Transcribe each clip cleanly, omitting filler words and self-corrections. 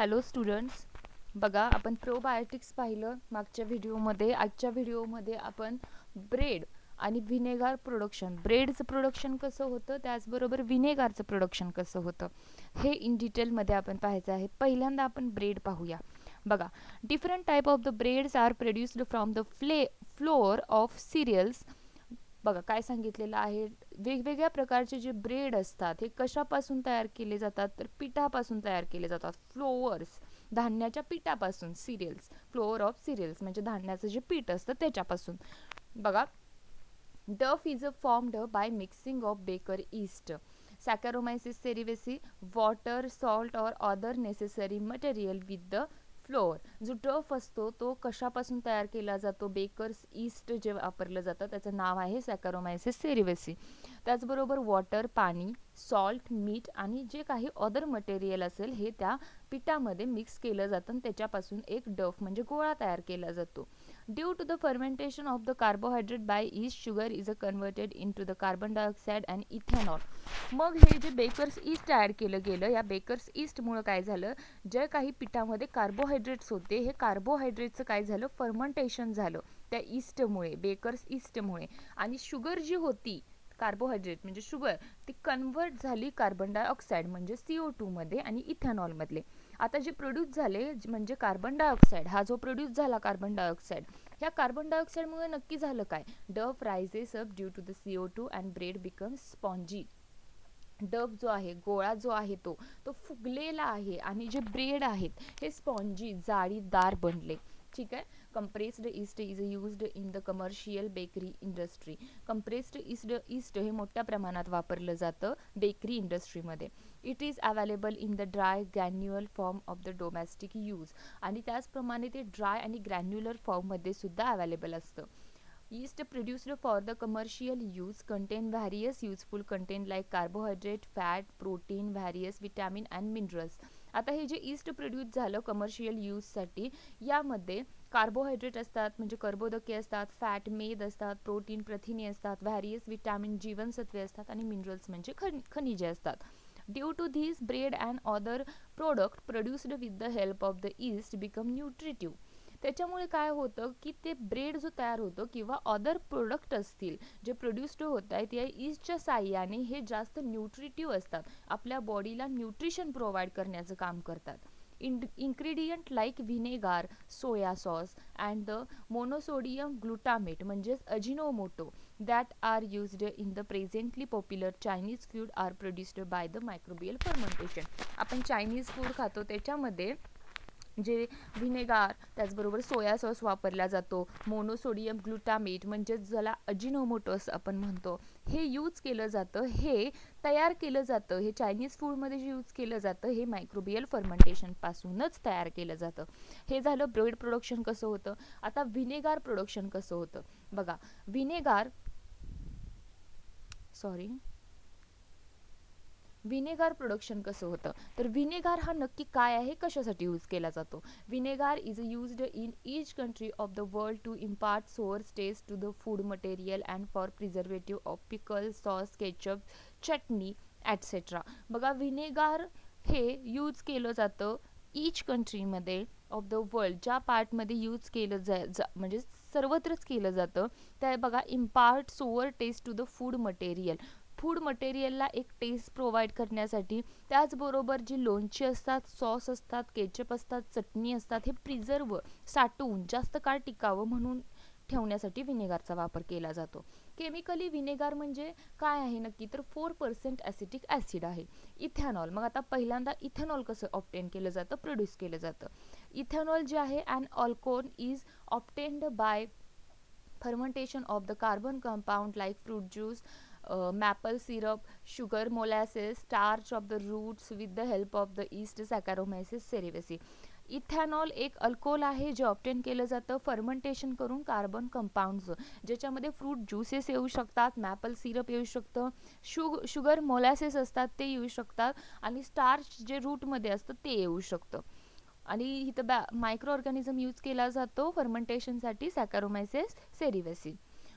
Hello students, बघा आपण probiotics पाहिलं मागच्या व्हिडिओमध्ये. आजच्या व्हिडिओमध्ये आपण ब्रेड आणि व्हिनेगार प्रोडक्शन, ब्रेडचं प्रोडक्शन कसं होतं, त्याचबरोबर व्हिनेगारचं प्रोडक्शन कसं होतं हे इन डिटेलमध्ये आपण पाहायचं आहे. पहिल्यांदा आपण ब्रेड पाहूया. बघा, different type of the breads are produced from the flour of cereals. बघा काय सांगितलेलं आहे, वेगवेगळ्या प्रकारचे जे ब्रेड असतात हे कशापासून तयार केले जातात, तर पिठापासून तयार केले जातात. फ्लोअर्स, धान्याच्या पिठापासून. सिरियल्स, फ्लोअर ऑफ सिरियल्स म्हणजे धान्याचं जे पीठ असतं त्याच्यापासून. बघा, dough is formed by mixing of baker yeast, saccharomyces cerevisiae, water, salt और other necessary material with the flour. जो डफ असतो तो कशापासून तयार केला जातो, बेकर्स ईस्ट जे वापरलं जातं त्याचं नाव आहे सॅकॅरोमायसिस सेरिवेसी. त्याचबरोबर वॉटर, पाणी, सॉल्ट, मीठ आणि जे काही अदर मटेरियल असेल हे त्या पिठामध्ये मिक्स केलं जातं आणि त्याच्यापासून एक डफ म्हणजे गोळा तयार केला जातो. Due to the fermentation of the carbohydrate by yeast, sugar is converted into the carbon dioxide and ethanol. मग हे जे बेकर्स ईस्ट ॲड केलं गेलं, या बेकर्स ईस्टमुळे काय झालं, जे काही पिठामध्ये कार्बोहायड्रेट्स होते हे कार्बोहायड्रेटचं काय झालं, फर्मेंटेशन झालं त्या ईस्टमुळे, बेकर्स ईस्टमुळे. आणि शुगर जी होती, कार्बोहायड्रेट म्हणजे शुगर, ती कन्वर्ट झाली कार्बन डायऑक्साईड म्हणजे CO2 मध्ये आणि इथेनॉल मधले. आता जे प्रोड्यूस झाले म्हणजे कार्बन डायऑक्साईड, हा जो प्रोड्यूस झाला कार्बन डायऑक्साईड, ह्या कार्बन डायऑक्साईडमुळे नक्की झालं काय, dough rises up due to the CO2 and bread becomes spongy. Dough जो आहे, गोळा जो आहे तो फुगलेला आहे आणि जे ब्रेड आहेत हे स्पॉन्जी, जाळीदार बनले. ठीक आहे. Compressed east is used in the commercial bakery industry. Compressed east हे मोठ्या प्रमाणात वापरलं जातं बेकरी इंडस्ट्रीमध्ये. It is available in the dry granular form of the domestic use. आणि त्याचप्रमाणे ते ड्राय आणि ग्रॅन्युलर फॉर्ममध्ये सुद्धा अवेलेबल असतं. Yeast produced for the commercial use contain various useful content like carbohydrate, fat, protein, various vitamin and minerals. आता हे जे ईस्ट प्रोड्यूस झालं कमर्शियल यूजसाठी, यामध्ये कार्बोहायड्रेट असतात म्हणजे कर्बोदके असतात, फॅट मेद असतात, प्रोटीन प्रथिने असतात, व्हॅरियस विटॅमिन जीवनसत्वे असतात आणि मिनरल्स म्हणजे खनिजे असतात. Due to this bread and other product produced with the help of the yeast become nutritive. त्याच्यामुळे काय होतं की ते ब्रेड जो तयार होतो किंवा अदर प्रोडक्ट असतील जे प्रोड्युस्ड होत आहेत या ईस्टच्या साह्याने हे जास्त न्यूट्रिटिव्ह असतात, आपल्या बॉडीला न्यूट्रिशन प्रोव्हाइड करण्याचं काम करतात. Ingredient like vinegar, soya sauce and the monosodium glutamate म्हणजेच Ajinomoto that are used in the presently popular Chinese food are produced by the microbial fermentation. आपण चायनीज फूड खातो त्याच्यामध्ये जे व्हिनेगार, त्याचबरोबर सोया सॉस वापरला जातो, मोनोसोडियम ग्लुटामेट म्हणजे ज्याला अजिनोमोटोस आपण म्हणतो, हे यूज केलं जातं, हे तयार केलं जातं, हे चायनीज फूडमध्ये जे यूज केलं जातं हे मायक्रोबियल फर्मेंटेशन पासूनच तयार केलं जातं. हे झालं ब्रेड प्रोडक्शन कसं होतं. आता व्हिनेगार प्रोडक्शन कसं होतं. बघा, व्हिनेगार प्रोडक्शन कसं होतं, तर व्हिनेगार हा नक्की काय आहे, कशासाठी यूज केला जातो. Vinegar is used in each country of the world to impart sour taste to the food material and for preservative of pickle, sauce, ketchup, chutney etcetera. बघा, व्हिनेगार हे यूज केलं जातं ईच कंट्रीमध्ये ऑफ द वर्ल्ड, ज्या पार्टमध्ये use केलं म्हणजे सर्वत्रच केलं जातं त्या. बघा, impart sour taste to the food material, food मटेरियलला एक टेस्ट प्रोव्हाइड करण्यासाठी. त्याचबरोबर जी लोणची असतात, सॉस असतात, केचप असतात, चटणी असतात, हे प्रिझर्व, साठवून जास्त काळ टिकावं म्हणून ठेवण्यासाठी व्हिनेगारचा वापर केला जातो. केमिकली व्हिनेगार म्हणजे काय आहे नक्की, तर 4% ॲसिटिक ॲसिड आहे. इथेनॉल, मग आता पहिल्यांदा इथेनॉल कसं ऑप्टेन केलं जातं, प्रोड्यूस केलं जातं. इथेनॉल जे आहे and alcohol is obtained by fermentation of the carbon compound like fruit juice, maple syrup, sugar, molasses, starch of the roots with the help of the yeast Saccharomyces cerevisiae. Ethanol एक alcohol आहे जे obtain केलं जातं fermentation करून carbon कंपाऊंडचं, ज्याच्यामध्ये fruit juices येऊ शकतात, maple syrup येऊ शकतं, शुगर मोलॅसेस असतात ते येऊ शकतात आणि स्टार्च जे रूटमध्ये असतं ते येऊ शकतं. आणि इथं मायक्रो ऑर्गॅनिझम यूज केला जातो फर्मेंटेशनसाठी, सॅकॅरोमायसेस सेरिवेसी.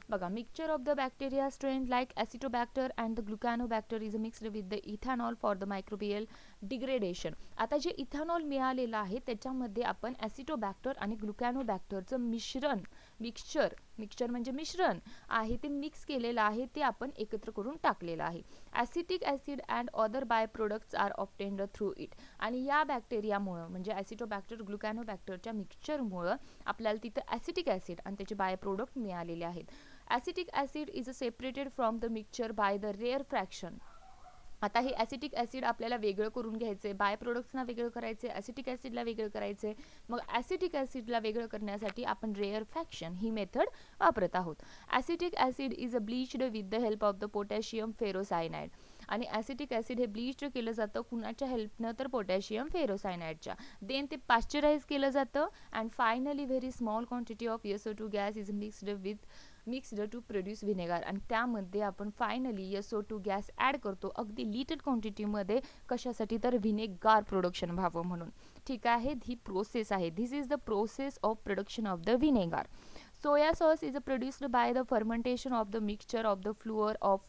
बघा, mixture of the bacteria strain like acetobacter and the gluconobacter is mixed with the ethanol for the microbial degradation. आता जे इथॅनॉल मिळालेलं आहे त्याच्यामध्ये आपण ॲसिटोबॅक्टर आणि ग्लुकॅनोबॅक्टरचं मिक्सचर म्हणजे मिश्रण आहे ते मिक्स केलेलं आहे, ते आपण एकत्र करून टाकलेलं आहे. Acetic acid and other by products are obtained through it. आणि या बॅक्टेरियामुळं म्हणजे ॲसिटोबॅक्टर ग्लुकॅनोबॅक्टरच्या मिक्सचरमुळं आपल्याला तिथं ॲसिटिक ॲसिड आणि त्याचे बाय प्रोडक्ट मिळालेले आहेत. Acetic acid is separated from the mixture by the rare fraction. आता हे ॲसिटिक ॲसिड आपल्याला वेगळं करून घ्यायचे, बाय प्रोडक्ट्सना वेगळं करायचे, ॲसिटिक ॲसिडला वेगळं करायचे. मग ॲसिटिक ॲसिडला वेगळं करण्यासाठी आपण रेअर फ्रॅक्शन ही मेथड वापरत आहोत. Acetic acid is bleached with the help of the potassium ferrocyanide. आणि ॲसिटिक ॲसिड हे ब्लीच्ड केलं जातं कुणाच्या हेल्पनं, तर पोटॅशियम फेरोसायनाइडच्या. देन ते पाश्चराइज केलं जातं and finally very small quantity of SO2 gas is mixed to produce vinegar. आणि त्यामध्ये आपण फायनली SO2 गॅस ॲड करतो अगदी लिटल क्वांटिटीमध्ये. कशासाठी, तर व्हिनेगार प्रोडक्शन व्हावं म्हणून. ठीक आहे, ही प्रोसेस आहे. This is the process of production of the vinegar. Soya sauce is produced by the fermentation of the mixture of the flour of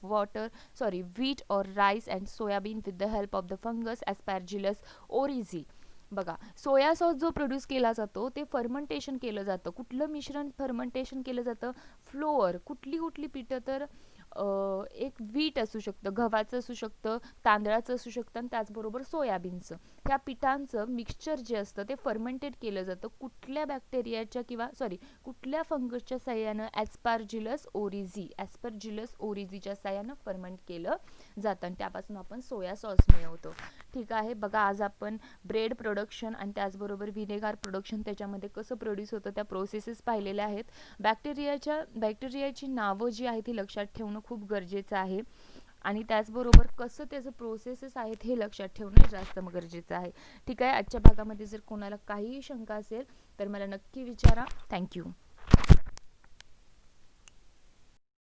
wheat or rice and soybean with the help of the fungus Aspergillus oryzae. बघा, soya sauce जो produce केला जातो ते fermentation केलं जातं. कुठलं मिश्रण fermentation केलं जातं, फ्लोअर. कुठली पिठं, तर एक व्हीट असू शकतं, गव्हाचं असू शकतं, तांदळाचं असू शकतं आणि त्याचबरोबर सोयाबीनचं. ह्या पिठांचं मिक्सचर जे असतं ते फर्मेंटेड केलं जातं कुठल्या बॅक्टेरियाच्या कुठल्या फंगसच्या साह्यानं, ॲस्परजिलस ओरिझीच्या साह्यानं फर्मेंट केलं जातं आणि त्यापासून आपण सोया सॉस मिळवतो. ठीक आहे, बघा आज आपण ब्रेड प्रोडक्शन आणि त्याचबरोबर व्हिनेगार प्रोडक्शन त्याच्यामध्ये कसं प्रोड्यूस होतं त्या प्रोसेसेस पाहिलेल्या आहेत. बॅक्टेरियाची नावं जी आहेत ती लक्षात ठेवणं खूप गरजेचं आहे आणि त्याचबरोबर कसं त्याचं प्रोसेसेस आहेत हे लक्षात ठेवणं जास्त गरजेचं आहे. ठीक आहे, आजच्या भागामध्ये जर कोणाला काहीही शंका असेल तर मला नक्की विचारा. थँक्यू.